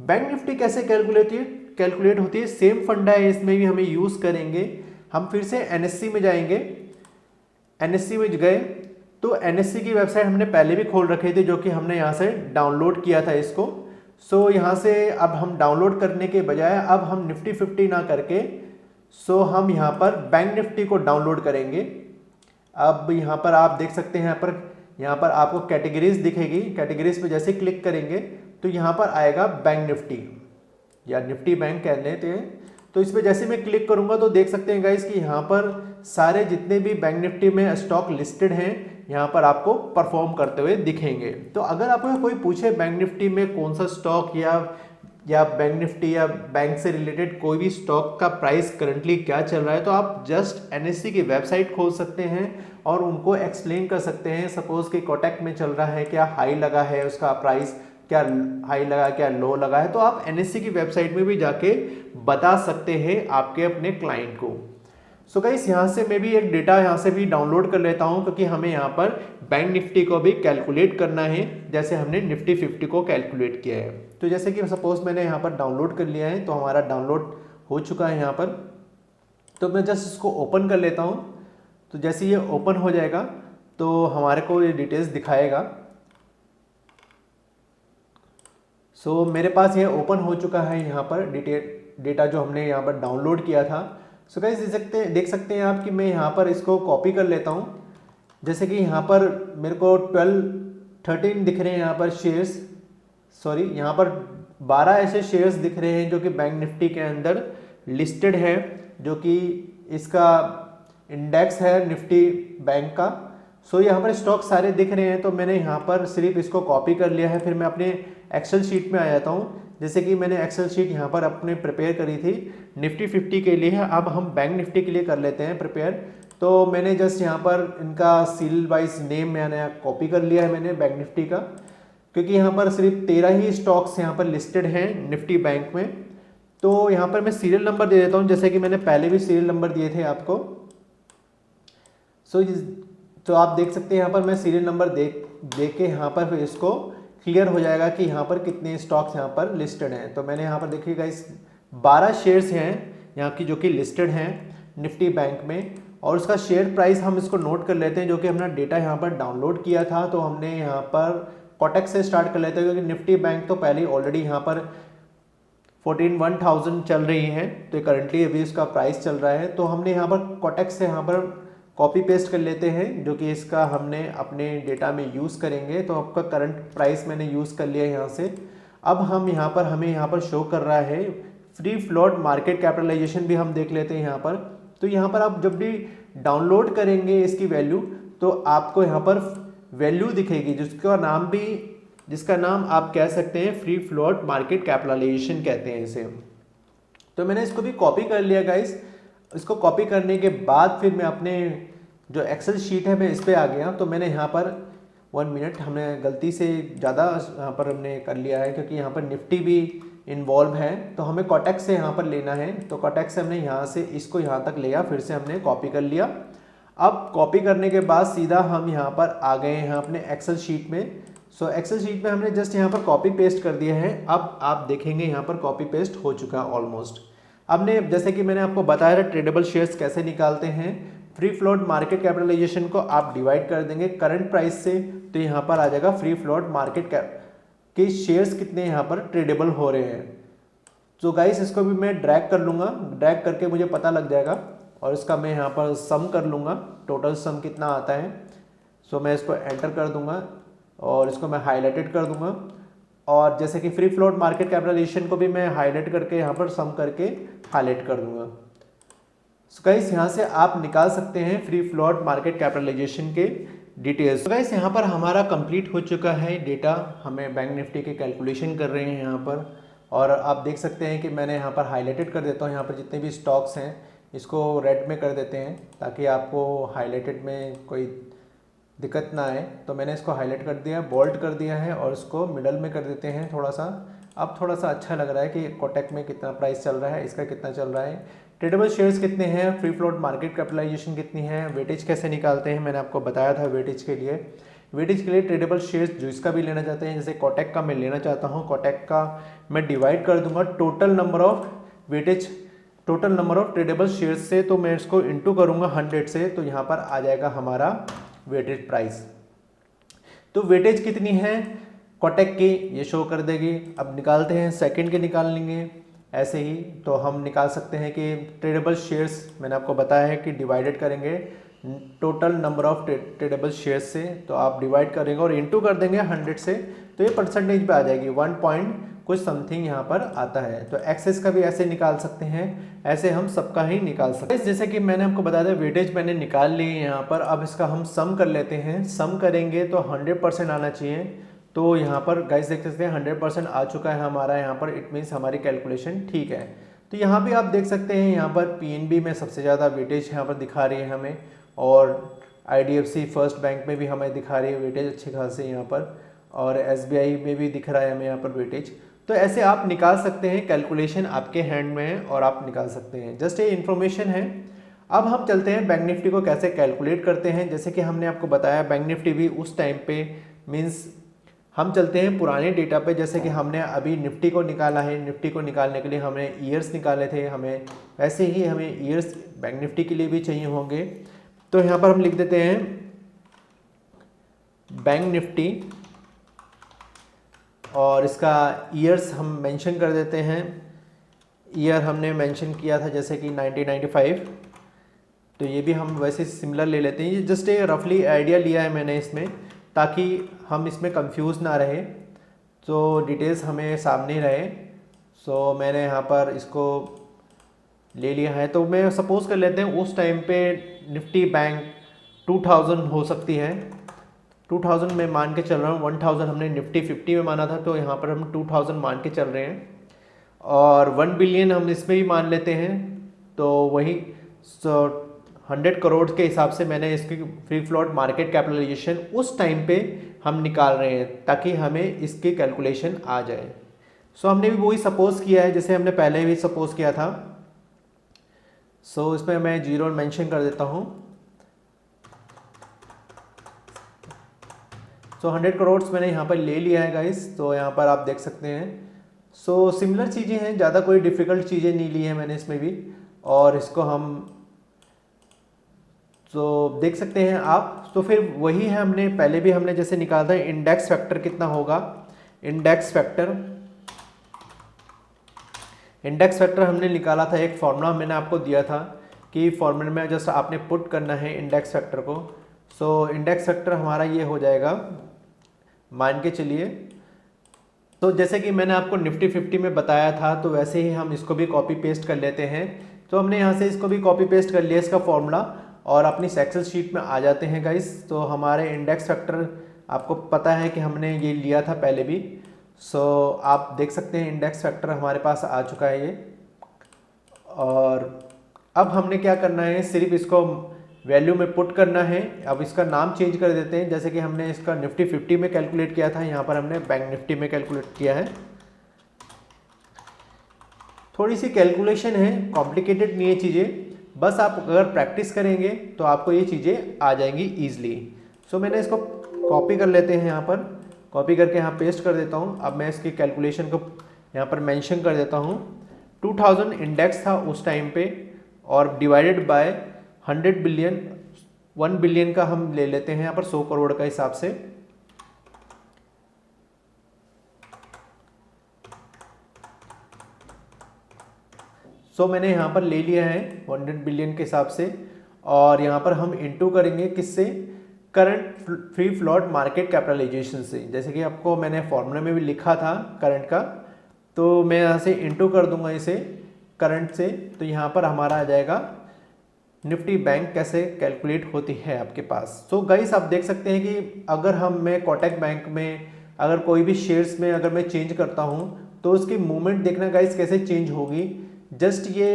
बैंक निफ्टी कैसे कैलकुलेट होती है, सेम फंडा है, इसमें भी हमें यूज़ करेंगे। हम फिर से NSE में जाएंगे। NSE में गए तो NSE की वेबसाइट हमने पहले भी खोल रखी थी जो कि हमने यहाँ से डाउनलोड किया था इसको। सो यहाँ से अब हम डाउनलोड करने के बजाय अब हम निफ्टी 50 ना करके सो हम यहाँ पर बैंक निफ्टी को डाउनलोड करेंगे। अब यहाँ पर आप देख सकते हैं यहाँ पर आपको कैटेगरीज दिखेगी। कैटेगरीज पे जैसे क्लिक करेंगे तो यहाँ पर आएगा बैंक निफ्टी या निफ्टी बैंक कह लेते हैं। तो इस पर जैसे मैं क्लिक करूँगा तो देख सकते हैं गाइस कि यहाँ पर सारे जितने भी बैंक निफ्टी में स्टॉक लिस्टेड हैं यहाँ पर आपको परफॉर्म करते हुए दिखेंगे। तो अगर आपको कोई पूछे बैंक निफ्टी में कौन सा स्टॉक या बैंक निफ्टी या बैंक से रिलेटेड कोई भी स्टॉक का प्राइस करंटली क्या चल रहा है, तो आप जस्ट एनएससी की वेबसाइट खोल सकते हैं और उनको एक्सप्लेन कर सकते हैं। सपोज कि कोटक में चल रहा है, क्या हाई लगा है उसका प्राइस, क्या हाई लगा क्या लो लगा है, तो आप एनएससी की वेबसाइट में भी जाके बता सकते हैं आपके अपने क्लाइंट को। सो गाइस यहाँ से मैं भी एक डेटा यहाँ से भी डाउनलोड कर लेता हूँ, क्योंकि हमें यहाँ पर बैंक निफ्टी को भी कैलकुलेट करना है जैसे हमने निफ्टी 50 को कैलकुलेट किया है। तो जैसे कि सपोज मैंने यहाँ पर डाउनलोड कर लिया है, तो हमारा डाउनलोड हो चुका है यहाँ पर। तो मैं जस्ट इसको ओपन कर लेता हूँ। तो जैसे ये ओपन हो जाएगा तो हमारे को ये डिटेल्स दिखाएगा। सो मेरे पास ये ओपन हो चुका है यहाँ पर डेटा जो हमने यहाँ पर डाउनलोड किया था। सो गाइस देख सकते हैं आप कि मैं यहाँ पर इसको कॉपी कर लेता हूँ। जैसे कि यहाँ पर मेरे को 13 दिख रहे हैं यहाँ पर शेयर्स, सॉरी यहाँ पर 12 ऐसे शेयर्स दिख रहे हैं जो कि बैंक निफ्टी के अंदर लिस्टेड है, जो कि इसका इंडेक्स है निफ्टी बैंक का। सो यहाँ पर स्टॉक सारे दिख रहे हैं, तो मैंने यहाँ पर सिर्फ इसको कॉपी कर लिया है। फिर मैं अपने एक्सेल शीट में आ जाता हूँ। जैसे कि मैंने एक्सेल शीट यहाँ पर अपने प्रिपेयर करी थी निफ्टी 50 के लिए, अब हम बैंक निफ्टी के लिए कर लेते हैं प्रिपेयर। तो मैंने जस्ट यहाँ पर इनका सीरियल वाइज नेम मैंने कॉपी कर लिया है मैंने बैंक निफ्टी का, क्योंकि यहाँ पर सिर्फ 13 ही स्टॉक्स यहाँ पर लिस्टेड हैं निफ्टी बैंक में। तो यहाँ पर मैं सीरियल नंबर दे देता हूँ, जैसे कि मैंने पहले भी सीरियल नंबर दिए थे आपको। तो आप देख सकते हैं यहाँ पर मैं सीरियल नंबर दे के यहाँ पर फिर इसको क्लियर हो जाएगा कि यहाँ पर कितने स्टॉक्स यहाँ पर लिस्टेड हैं। तो मैंने यहाँ पर देखिएगा इस 12 शेयर्स हैं यहाँ की जो कि लिस्टेड हैं निफ्टी बैंक में, और उसका शेयर प्राइस हम इसको नोट कर लेते हैं, जो कि हमने डेटा यहाँ पर डाउनलोड किया था। तो हमने यहाँ पर कोटक से स्टार्ट कर लेते हैं, क्योंकि निफ्टी बैंक तो पहले ऑलरेडी यहाँ पर 14,1000 चल रही है, तो करंटली अभी इसका प्राइस चल रहा है। तो हमने यहाँ पर कोटक से यहाँ पर कॉपी पेस्ट कर लेते हैं, जो कि इसका हमने अपने डेटा में यूज़ करेंगे। तो आपका करंट प्राइस मैंने यूज़ कर लिया यहाँ से। अब हम यहाँ पर हमें यहाँ पर शो कर रहा है फ्री फ्लोट मार्केट कैपिटलाइजेशन भी हम देख लेते हैं यहाँ पर। तो यहाँ पर आप जब भी डाउनलोड करेंगे इसकी वैल्यू, तो आपको यहाँ पर वैल्यू दिखेगी जिसका नाम आप कह सकते हैं फ्री फ्लोट मार्केट कैपिटलाइजेशन कहते हैं इसे। तो मैंने इसको भी कॉपी कर लिया गाइस। इसको कॉपी करने के बाद फिर मैं अपने जो एक्सेल शीट है मैं इस पर आ गया। तो मैंने यहाँ पर 1 मिनट हमने गलती से ज़्यादा यहाँ पर हमने कर लिया है, क्योंकि यहाँ पर निफ्टी भी इन्वॉल्व है। तो हमें कोटक से यहाँ पर लेना है, तो कोटक से हमने यहाँ से इसको यहाँ तक लिया, फिर से हमने कॉपी कर लिया। अब कॉपी करने के बाद सीधा हम यहाँ पर आ गए हैं अपने एक्सेल शीट में। सो एक्सेल शीट में हमने जस्ट यहाँ पर कॉपी पेस्ट कर दिया है। अब आप देखेंगे यहाँ पर कॉपी पेस्ट हो चुका है ऑलमोस्ट। अब ने जैसे कि मैंने आपको बताया था ट्रेडेबल शेयर्स कैसे निकालते हैं, फ्री फ्लोट मार्केट कैपिटलाइजेशन को आप डिवाइड कर देंगे करंट प्राइस से, तो यहाँ पर आ जाएगा फ्री फ्लोट मार्केट कैप के शेयर्स कितने यहाँ पर ट्रेडेबल हो रहे हैं। तो गाइस इसको भी मैं ड्रैग कर लूँगा, ड्रैग करके मुझे पता लग जाएगा, और इसका मैं यहाँ पर सम कर लूँगा, टोटल सम कितना आता है। सो मैं इसको एंटर कर दूँगा और इसको मैं हाईलाइटेड कर दूँगा, और जैसे कि फ्री फ्लोट मार्केट कैपिटलाइजेशन को भी मैं हाईलाइट करके यहाँ पर सम करके हाईलाइट कर दूँगा। सो गाइस यहाँ से आप निकाल सकते हैं फ्री फ्लोट मार्केट कैपिटलाइजेशन के डिटेल्स। तो गाइस यहाँ पर हमारा कंप्लीट हो चुका है डेटा, हमें बैंक निफ्टी के कैलकुलेशन कर रहे हैं यहाँ पर, और आप देख सकते हैं कि मैंने यहाँ पर हाईलाइटेड कर देता हूँ। यहाँ पर जितने भी स्टॉक्स हैं इसको रेड में कर देते हैं, ताकि आपको हाईलाइटेड में कोई दिक्कत ना आए। तो मैंने इसको हाईलाइट कर दिया, बोल्ड कर दिया है, और इसको मिडल में कर देते हैं थोड़ा सा। अब थोड़ा सा अच्छा लग रहा है कि कोटक में कितना प्राइस चल रहा है, इसका कितना चल रहा है, ट्रेडेबल शेयर्स कितने हैं, फ्री फ्लोट मार्केट कैपिटलाइजेशन कितनी है, वेटेज कैसे निकालते हैं मैंने आपको बताया था। वेटेज के लिए ट्रेडेबल शेयर्स जो इसका भी लेना चाहते हैं, जैसे कोटक का मैं लेना चाहता हूँ, कोटक का मैं डिवाइड कर दूंगा total number of tradable shares से। तो मैं इसको इंटू करूँगा 100 से, तो यहाँ पर आ जाएगा हमारा वेटेज प्राइस। तो वेटेज कितनी है कोटक की ये शो कर देगी। अब निकालते हैं, सेकंड के निकाल लेंगे ऐसे ही। तो हम निकाल सकते हैं कि ट्रेडेबल शेयर्स मैंने आपको बताया है कि डिवाइडेड करेंगे total number of tradable shares से, तो आप डिवाइड करेंगे और इंटू कर देंगे 100 से, तो ये परसेंटेज पे आ जाएगी 1 पॉइंट कुछ समथिंग यहाँ पर आता है। तो एक्सेस का भी ऐसे निकाल सकते हैं, ऐसे हम सबका ही निकाल सकते हैं। जैसे कि मैंने आपको बताया था वेटेज मैंने निकाल ली है यहाँ पर। अब इसका हम सम कर लेते हैं। सम करेंगे तो 100% आना चाहिए। तो यहाँ पर गाइस देख सकते हैं 100% आ चुका है हमारा यहाँ पर, इट मीन्स हमारी कैलकुलेशन ठीक है। तो यहाँ भी आप देख सकते हैं यहाँ पर पीएनबी में सबसे ज़्यादा वेटेज यहाँ पर दिखा रही है हमें, और आईडीएफसी फर्स्ट बैंक में भी हमें दिखा रही है वेटेज अच्छी खासी यहाँ पर, और एसबीआई में भी दिख रहा है हमें यहाँ पर वेटेज। तो ऐसे आप निकाल सकते हैं, कैलकुलेशन आपके हैंड में है और आप निकाल सकते हैं, जस्ट ये इन्फॉर्मेशन है। अब हम चलते हैं बैंक निफ्टी को कैसे कैलकुलेट करते हैं। जैसे कि हमने आपको बताया बैंक निफ्टी भी उस टाइम पे मीन्स हम चलते हैं पुराने डेटा पे। जैसे कि हमने अभी निफ्टी को निकाला है, निफ्टी को निकालने के लिए हमें ईयर्स निकाले थे, हमें वैसे ही हमें ईयर्स बैंक निफ्टी के लिए भी चाहिए होंगे। तो यहाँ पर हम लिख देते हैं बैंक निफ्टी और इसका ईयर्स हम मेंशन कर देते हैं। ईयर हमने मेंशन किया था जैसे कि 1995, तो ये भी हम वैसे सिमिलर ले लेते हैं। ये जस्ट एक रफली आइडिया लिया है मैंने इसमें, ताकि हम इसमें कंफ्यूज ना रहे, तो डिटेल्स हमें सामने रहे। सो मैंने यहाँ पर इसको ले लिया है। तो मैं सपोज़ कर लेते हैं उस टाइम पे निफ्टी बैंक 2000 हो सकती है, 2000 में मान के चल रहा हूँ। 1000 हमने निफ्टी 50 में माना था, तो यहाँ पर हम 2000 मान के चल रहे हैं। और 1 बिलियन हम इसमें भी मान लेते हैं, तो वही 100 करोड़ के हिसाब से मैंने इसकी फ्री फ्लोट मार्केट कैपिटलाइजेशन उस टाइम पे हम निकाल रहे हैं, ताकि हमें इसकी कैलकुलेशन आ जाए। सो हमने भी वही सपोज किया है जैसे हमने पहले भी सपोज किया था। सो इसमें मैं 0 मेंशन कर देता हूँ। सो 100 करोड़ मैंने यहाँ पर ले लिया है गाइस, तो यहाँ पर आप देख सकते हैं। सो सिमिलर चीज़ें हैं, ज़्यादा कोई डिफ़िकल्ट चीज़ें नहीं ली है मैंने इसमें भी। और इसको हम तो देख सकते हैं आप। तो फिर वही है, हमने पहले भी हमने जैसे निकाला था इंडेक्स फैक्टर कितना होगा। इंडेक्स फैक्टर हमने निकाला था, एक फॉर्मूला मैंने आपको दिया था कि फॉर्मूले में जस्ट आपने पुट करना है इंडेक्स फैक्टर को। सो इंडेक्स फैक्टर हमारा ये हो जाएगा, मान के चलिए। तो जैसे कि मैंने आपको निफ्टी 50 में बताया था, तो वैसे ही हम इसको भी कॉपी पेस्ट कर लेते हैं। तो हमने यहाँ से इसको भी कॉपी पेस्ट कर लिया इसका फॉर्मूला, और अपनी एक्सेल शीट में आ जाते हैं गाइस। तो हमारे इंडेक्स फैक्टर आपको पता है कि हमने ये लिया था पहले भी। सो आप देख सकते हैं इंडेक्स फैक्टर हमारे पास आ चुका है ये। और अब हमने क्या करना है, सिर्फ इसको वैल्यू में पुट करना है। अब इसका नाम चेंज कर देते हैं, जैसे कि हमने इसका निफ्टी 50 में कैलकुलेट किया था, यहाँ पर हमने बैंक निफ्टी में कैलकुलेट किया है। थोड़ी सी कैलकुलेशन है, कॉम्प्लिकेटेड नहीं है चीज़ें, बस आप अगर प्रैक्टिस करेंगे तो आपको ये चीज़ें आ जाएंगी ईजिली। सो मैंने इसको कॉपी कर लेते हैं, यहाँ पर कॉपी करके यहाँ पेस्ट कर देता हूँ। अब मैं इसकी कैलकुलेशन को यहाँ पर मेंशन कर देता हूँ। 2000 इंडेक्स था उस टाइम पे, और डिवाइडेड बाय 100 बिलियन, 1 बिलियन का हम ले लेते हैं यहाँ पर 100 करोड़ का हिसाब से। सो मैंने यहाँ पर ले लिया है 100 बिलियन के हिसाब से, और यहाँ पर हम इंटू करेंगे किससे, current free float market capitalisation से। जैसे कि आपको मैंने फॉर्मूले में भी लिखा था करंट का, तो मैं यहाँ से इंटू कर दूंगा इसे करंट से। तो यहाँ पर हमारा आ जाएगा निफ्टी बैंक कैसे कैलकुलेट होती है आपके पास। सो गाइस आप देख सकते हैं कि अगर मैं कोटक बैंक में अगर कोई भी शेयर्स में अगर मैं चेंज करता हूँ, तो उसकी मूवमेंट देखना गाइस कैसे चेंज होगी। जस्ट ये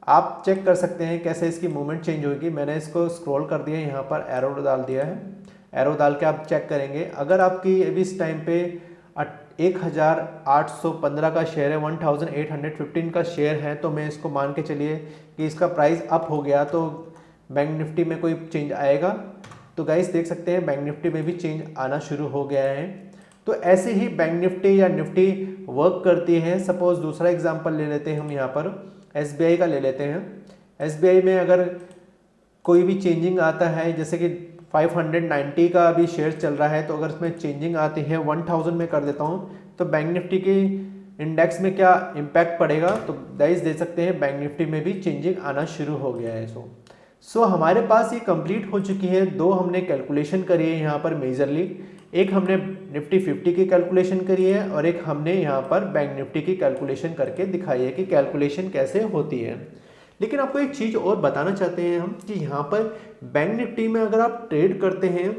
आप चेक कर सकते हैं कैसे इसकी मूवमेंट चेंज होगी। मैंने इसको स्क्रॉल कर दिया, यहाँ पर एरो डाल दिया है। एरो डाल के आप चेक करेंगे, अगर आपकी अभी इस टाइम पे 1815 का शेयर है, 1815 का शेयर है, तो मैं इसको मान के चलिए कि इसका प्राइस अप हो गया, तो बैंक निफ्टी में कोई चेंज आएगा। तो गाइस देख सकते हैं बैंक निफ्टी में भी चेंज आना शुरू हो गया है। तो ऐसे ही बैंक निफ्टी या निफ्टी वर्क करती है। सपोज दूसरा एग्जांपल ले लेते हैं हम, यहाँ पर एसबीआई का ले लेते हैं। एसबीआई में अगर कोई भी चेंजिंग आता है, जैसे कि 590 का अभी शेयर चल रहा है, तो अगर इसमें चेंजिंग आती है 1000 में कर देता हूँ, तो बैंक निफ्टी की इंडेक्स में क्या इम्पैक्ट पड़ेगा। तो गाइस दे सकते हैं बैंक निफ्टी में भी चेंजिंग आना शुरू हो गया है। सो हमारे पास ये कंप्लीट हो चुकी है। दो हमने कैलकुलेशन करी है यहाँ पर मेजरली, एक हमने निफ्टी 50 की कैलकुलेशन करी है और एक हमने यहाँ पर बैंक निफ्टी की कैलकुलेशन करके दिखाई है कि कैलकुलेशन कैसे होती है। लेकिन आपको एक चीज़ और बताना चाहते हैं हम कि यहाँ पर बैंक निफ्टी में अगर आप ट्रेड करते हैं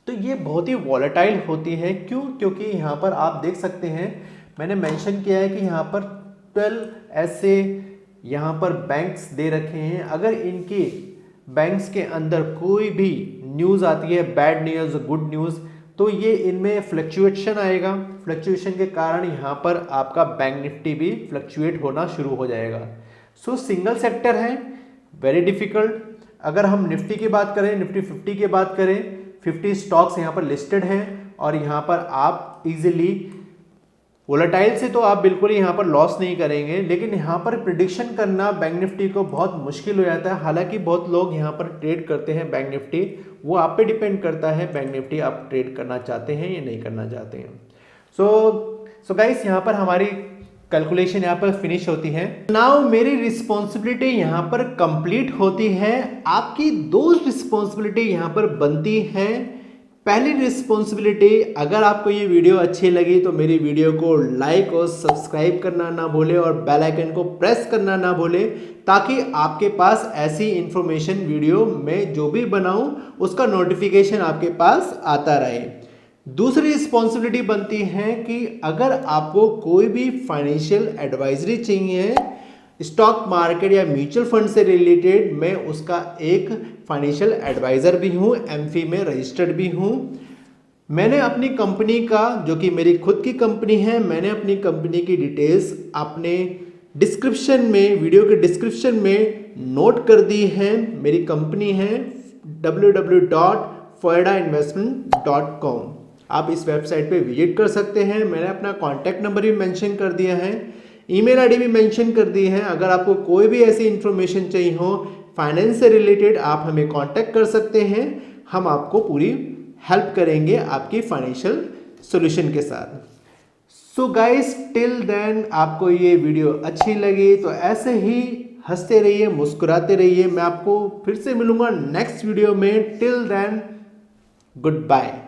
तो ये बहुत ही वॉलेटाइल होती है। क्यों? क्योंकि यहाँ पर आप देख सकते हैं, मैंने मेंशन किया है कि यहाँ पर 12 ऐसे यहाँ पर बैंक्स दे रखे हैं। अगर इनके बैंक्स के अंदर कोई भी न्यूज़ आती है, बैड न्यूज़, गुड न्यूज़, तो ये इनमें फ्लक्चुएशन आएगा। फ्लक्चुएशन के कारण यहाँ पर आपका बैंक निफ्टी भी फ्लक्चुएट होना शुरू हो जाएगा। सो सिंगल सेक्टर है, वेरी डिफिकल्ट। अगर हम निफ्टी की बात करें, निफ्टी 50 की बात करें, 50 स्टॉक्स यहाँ पर लिस्टेड हैं और यहाँ पर आप इजीली वोलेटाइल से तो आप बिल्कुल यहाँ पर लॉस नहीं करेंगे, लेकिन यहाँ पर प्रिडिक्शन करना बैंक निफ्टी को बहुत मुश्किल हो जाता है। हालांकि बहुत लोग यहाँ पर ट्रेड करते हैं बैंक निफ्टी, वो आप पे डिपेंड करता है बैंक निफ्टी आप ट्रेड करना चाहते हैं या नहीं करना चाहते हैं। सो गाइस, यहाँ पर हमारी कैलकुलेशन यहाँ पर फिनिश होती है। नाउ मेरी रिस्पॉन्सिबिलिटी यहाँ पर कंप्लीट होती है। आपकी दो रिस्पॉन्सिबिलिटी यहाँ पर बनती है। पहली रिस्पॉन्सिबिलिटी, अगर आपको ये वीडियो अच्छी लगी तो मेरी वीडियो को लाइक और सब्सक्राइब करना ना भूले और बेल आइकन को प्रेस करना ना भूले, ताकि आपके पास ऐसी इंफॉर्मेशन वीडियो में जो भी बनाऊं उसका नोटिफिकेशन आपके पास आता रहे। दूसरी रिस्पॉन्सिबिलिटी बनती है कि अगर आपको कोई भी फाइनेंशियल एडवाइजरी चाहिए स्टॉक मार्केट या म्यूचुअल फंड से रिलेटेड, मैं उसका एक फाइनेंशियल एडवाइज़र भी हूँ, एमफी में रजिस्टर्ड भी हूँ। मैंने अपनी कंपनी का, जो कि मेरी खुद की कंपनी है, मैंने अपनी कंपनी की डिटेल्स अपने डिस्क्रिप्शन में, वीडियो के डिस्क्रिप्शन में नोट कर दी है। मेरी कंपनी है www.foedainvestment.com। आप इस वेबसाइट पे विजिट कर सकते हैं। मैंने अपना कॉन्टैक्ट नंबर भी मेंशन कर दिया है, ईमेल आईडी भी मेंशन कर दी है। अगर आपको कोई भी ऐसी इन्फॉर्मेशन चाहिए हो फाइनेंस से रिलेटेड, आप हमें कांटेक्ट कर सकते हैं। हम आपको पूरी हेल्प करेंगे आपकी फाइनेंशियल सॉल्यूशन के साथ। सो गाइस, टिल देन आपको ये वीडियो अच्छी लगी तो ऐसे ही हंसते रहिए, मुस्कुराते रहिए। मैं आपको फिर से मिलूंगा नेक्स्ट वीडियो में। Till then, good bye.